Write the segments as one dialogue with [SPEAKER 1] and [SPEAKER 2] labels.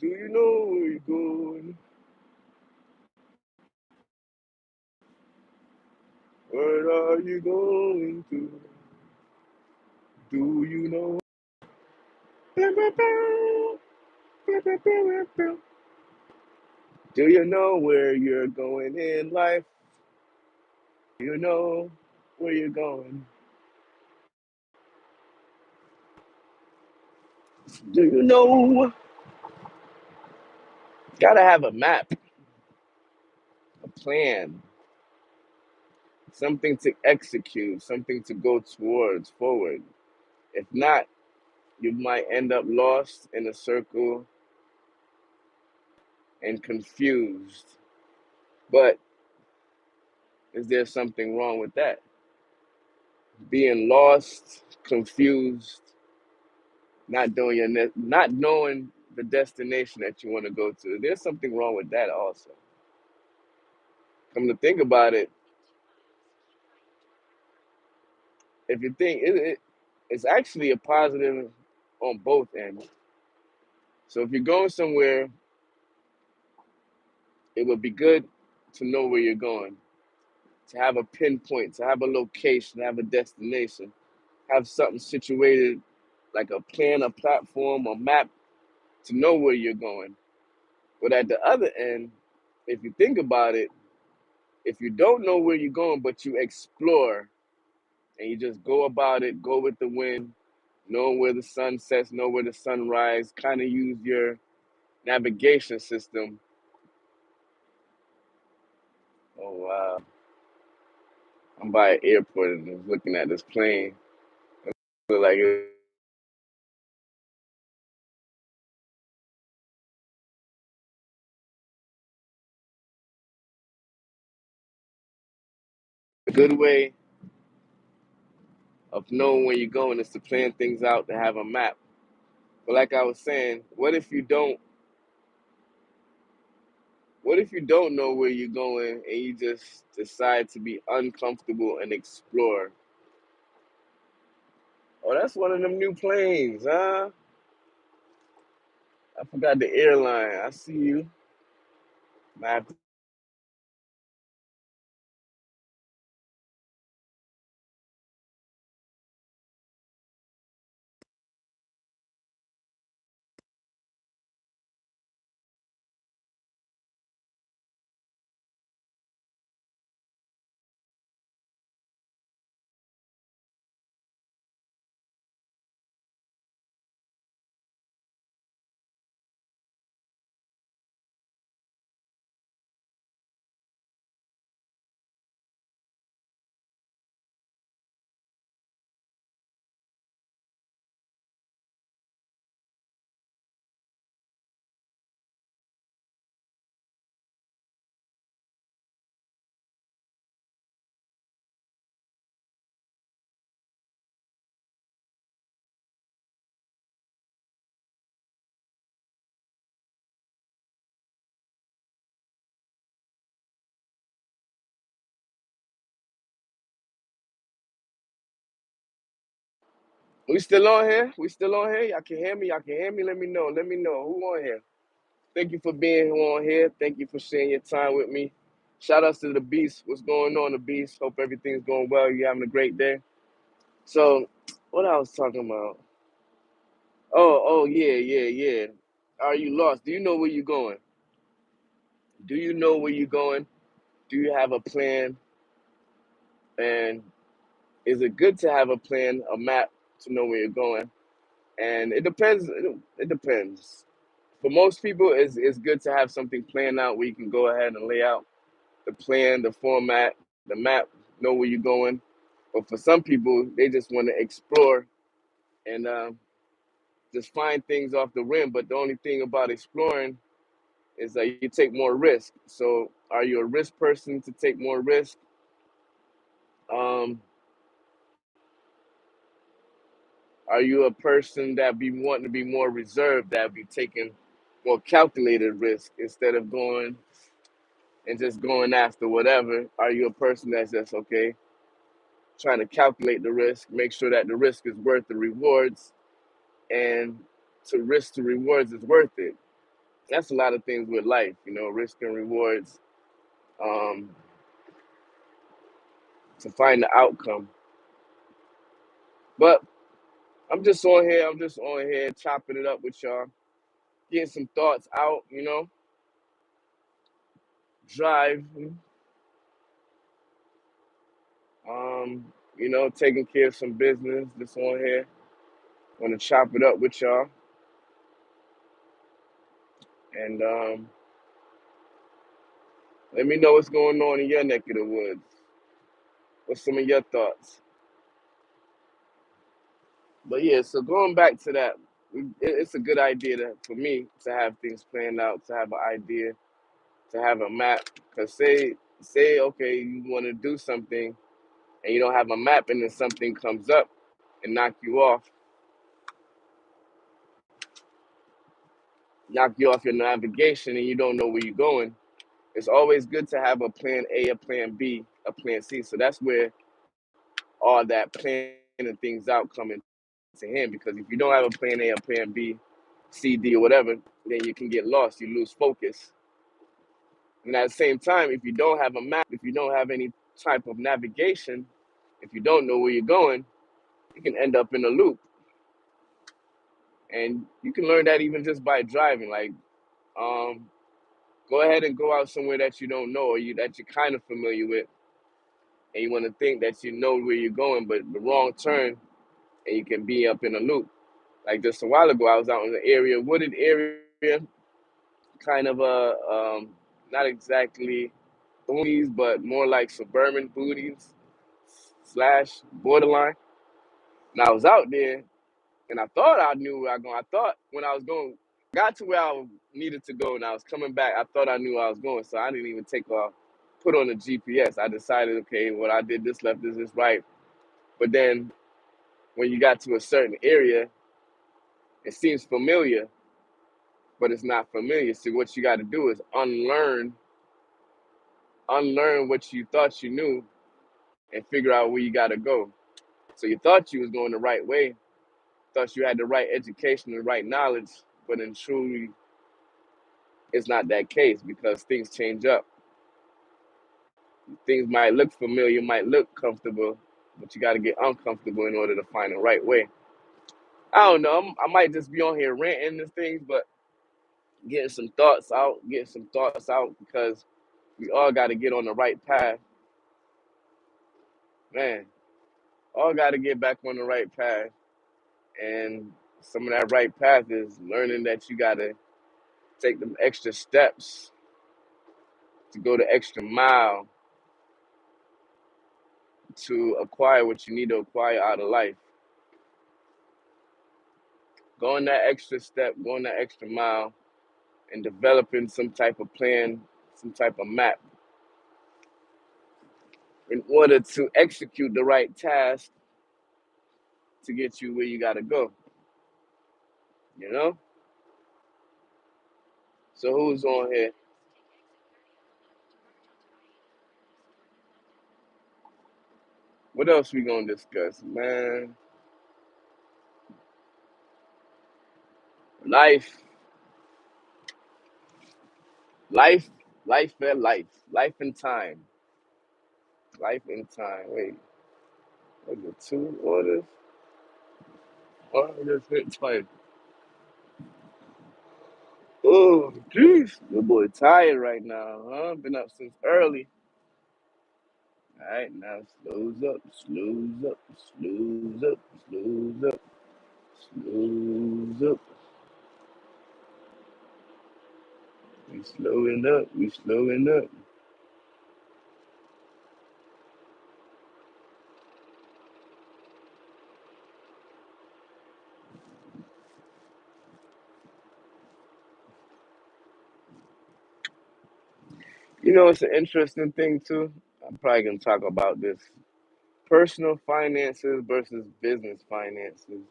[SPEAKER 1] Do you know where you're going? Where are you going to? Do you know? Do you know where you're going in life? Do you know where you're going? Do you know? Gotta have a map, a plan, something to execute, something to go towards forward. If not, you might end up lost in a circle and confused. But is there something wrong with that? Being lost, confused, not knowing the destination that you want to go to. There's something wrong with that also. Come to think about it, if you think it's actually a positive on both ends. So if you're going somewhere, it would be good to know where you're going, to have a pinpoint, to have a location, have a destination, have something situated like a plan, a platform, a map to know where you're going. But at the other end, if you think about it, if you don't know where you're going, but you explore and you just go about it, go with the wind, know where the sun sets, know where the sun rises, kind of use your navigation system. Oh, wow. I'm by an airport and just looking at this plane. Look like it's a good way of knowing where you're going is to plan things out, to have a map. But like I was saying, what if you don't know where you're going and you just decide to be uncomfortable and explore? Oh, that's one of them new planes, huh? I forgot the airline. I see you. Might have We still on here? We still on here? Y'all can hear me? Y'all can hear me? Let me know. Let me know. Who on here? Thank you for being on here. Thank you for sharing your time with me. Shout outs to the Beast. What's going on, the Beast? Hope everything's going well. You having a great day. So, what I was talking about? Oh, yeah, yeah, yeah. Are you lost? Do you know where you're going? Do you know where you're going? Do you have a plan? And is it good to have a plan, a map to know where you're going? And it depends. It depends. For most people, it's good to have something planned out where you can go ahead and lay out the plan, the format, the map, know where you're going. But for some people, they just want to explore and just find things off the rim. But the only thing about exploring is that you take more risk. So, are you a risk person to take more risk? Um, are you a person that be wanting to be more reserved, that be taking more calculated risk instead of going and just going after whatever? Are you a person that's just okay, trying to calculate the risk, make sure that the risk is worth the rewards, and to risk the rewards is worth it? That's a lot of things with life, risk and rewards, um, to find the outcome. But I'm just on here chopping it up with y'all, getting some thoughts out, driving, taking care of some business, just on here. Want to chop it up with y'all. And let me know what's going on in your neck of the woods. What's some of your thoughts? But yeah, so going back to that, it's a good idea for me to have things planned out, to have an idea, to have a map. Because say, okay, you want to do something and you don't have a map, and then something comes up and knock you off your navigation, and you don't know where you're going. It's always good to have a plan A, a plan B, a plan C. So that's where all that planning things out come into him. Because if you don't have a plan A, a plan B, C, D, or whatever, then you can get lost. You lose focus. And at the same time, if you don't have a map, if you don't have any type of navigation, if you don't know where you're going, you can end up in a loop. And you can learn that even just by driving. Like, um, go ahead and go out somewhere that you don't know, or that you're kind of familiar with, and you want to think that you know where you're going, but the wrong turn, and you can be up in a loop. Like just a while ago, I was out in the area, wooded area, kind of not exactly boonies, but more like suburban booties slash borderline. And I was out there, and I thought I knew where I was going. I thought when I was going, got to where I needed to go, and I was coming back, I thought I knew where I was going, so I didn't even put on the GPS. I decided, okay, well, I did this left, this right. But then when you got to a certain area, it seems familiar, but it's not familiar. So what you got to do is unlearn what you thought you knew, and figure out where you got to go. So you thought you was going the right way, thought you had the right education, the right knowledge, but in truly, it's not that case, because things change up. Things might look familiar, might look comfortable, but you got to get uncomfortable in order to find the right way. I don't know. I might just be on here ranting and things, but getting some thoughts out, because we all got to get on the right path, man. All got to get back on the right path, and some of that right path is learning that you got to take them extra steps to go the extra mile to acquire what you need to acquire out of life. Going that extra step, going that extra mile, and developing some type of plan, some type of map in order to execute the right task to get you where you got to go, you know? So who's on here? What else we gonna discuss, man? Life, life, life and time, life and time. Wait, was it two orders? Oh, I just hit twice. Oh, jeez, your boy tired right now, huh? Been up since early. All right, now slows up, slows up, slows up, slows up. We slowing up. It's an interesting thing too. I'm probably gonna talk about this: personal finances versus business finances.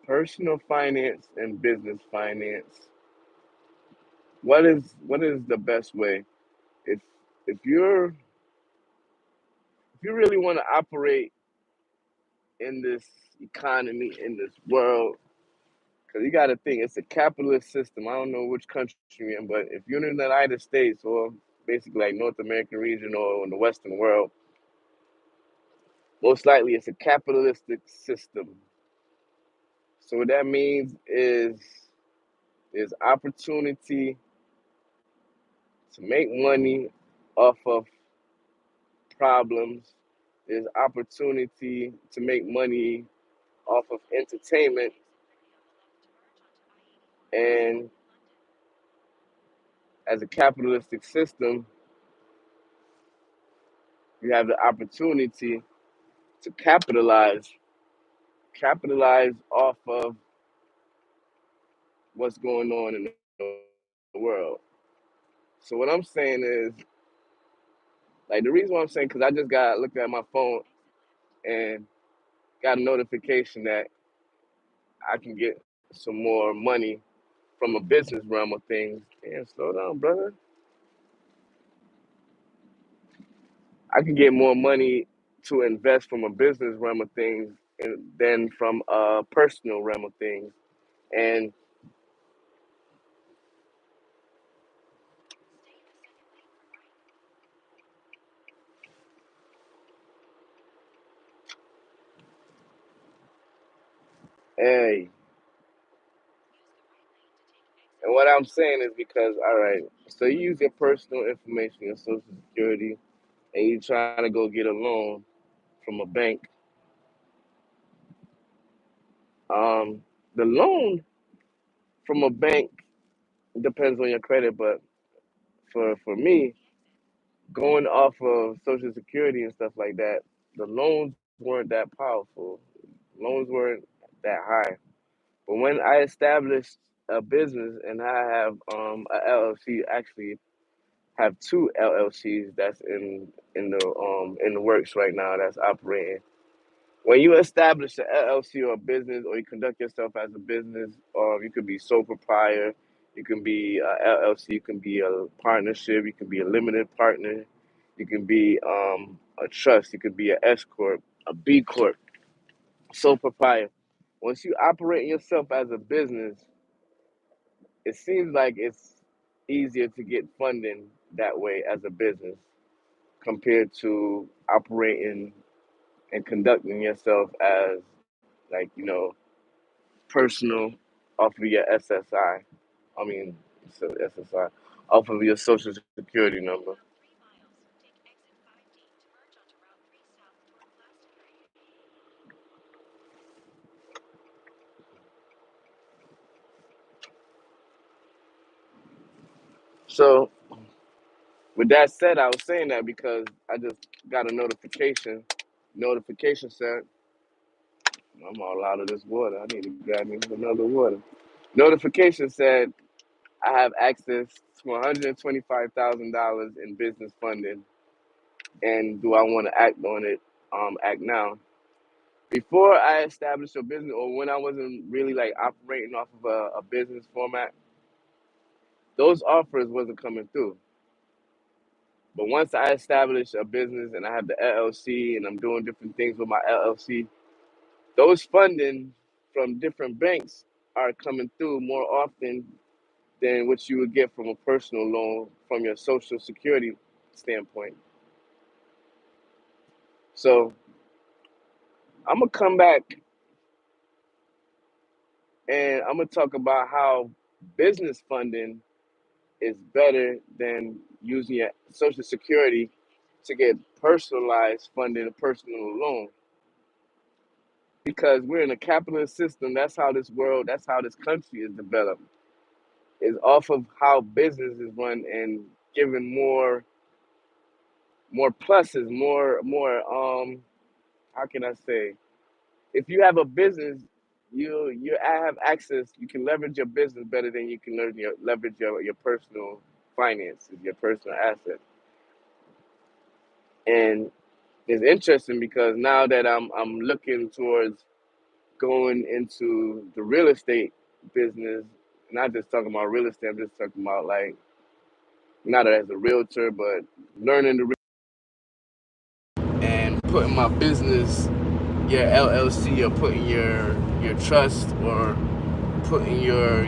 [SPEAKER 1] Personal finance and business finance. What is the best way? If if you're if you really want to operate in this economy, in this world, you got to think it's a capitalist system. I don't know which country you're in, but if you're in the United States or basically like North American region or in the Western world, most likely it's a capitalistic system. So what that means is there's opportunity to make money off of problems. There's opportunity to make money off of entertainment, and as a capitalistic system, you have the opportunity to capitalize off of what's going on in the world. So what I'm saying is, like the reason why I'm saying, because I just got looked at my phone and got a notification that I can get some more money from a business realm of things. Damn, slow down, brother. I can get more money to invest from a business realm of things than from a personal realm of things. And hey, and what I'm saying is because, all right, so you use your personal information, your social security, and you trying to go get a loan from a bank. Um, the loan from a bank depends on your credit, but for me, going off of social security and stuff like that, the loans weren't that powerful. Loans weren't that high. But when I established a business and I have a LLC, actually have two LLCs that's in the works right now that's operating. When you establish an LLC or a business, or you conduct yourself as a business, or you could be sole proprietor, you can be a LLC, you can be a partnership, you can be a limited partner, you can be a trust, you could be an S corp, a B corp, sole proprietor. Once you operate yourself as a business, it seems like it's easier to get funding that way as a business compared to operating and conducting yourself as, like, personal off of your SSI. I mean, SSI, off of your social security number. So with that said, I was saying that because I just got a notification. Notification said, I'm all out of this water. I need to grab me another water. Notification said I have access to $125,000 in business funding, and do I want to act on it? Act now. Before I established a business, or when I wasn't really like operating off of a business format, those offers wasn't coming through. But once I established a business and I have the LLC and I'm doing different things with my LLC, those funding from different banks are coming through more often than what you would get from a personal loan from your social security standpoint. So I'm gonna come back and I'm gonna talk about how business funding is better than using your social security to get personalized funding, a personal loan. Because we're in a capitalist system, that's how this country is developed. Is off of how business is run and giving more pluses, more how can I say? If you have a business, you have access. You can leverage your business better than you can leverage your personal finances, your personal assets. And it's interesting because now that I'm looking towards going into the real estate business, not just talking about real estate. I'm just talking about like not as a realtor, but learning the and putting my business, your LLC, or putting your trust or putting your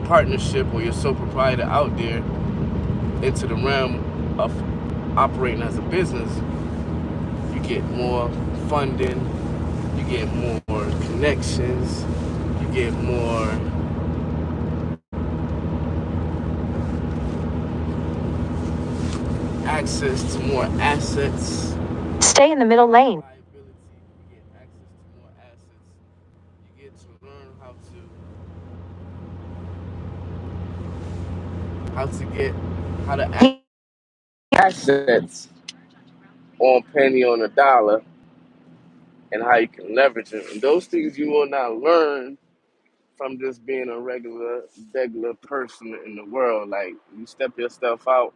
[SPEAKER 1] partnership or your sole proprietor out there into the realm of operating as a business, you get more funding, you get more connections, you get more access to more assets.
[SPEAKER 2] Stay in the middle lane.
[SPEAKER 1] Liability, you get access to more assets. You get to learn how to assets on penny on a dollar and how you can leverage it. And those things you will not learn from just being a regular person in the world. Like you step yourself out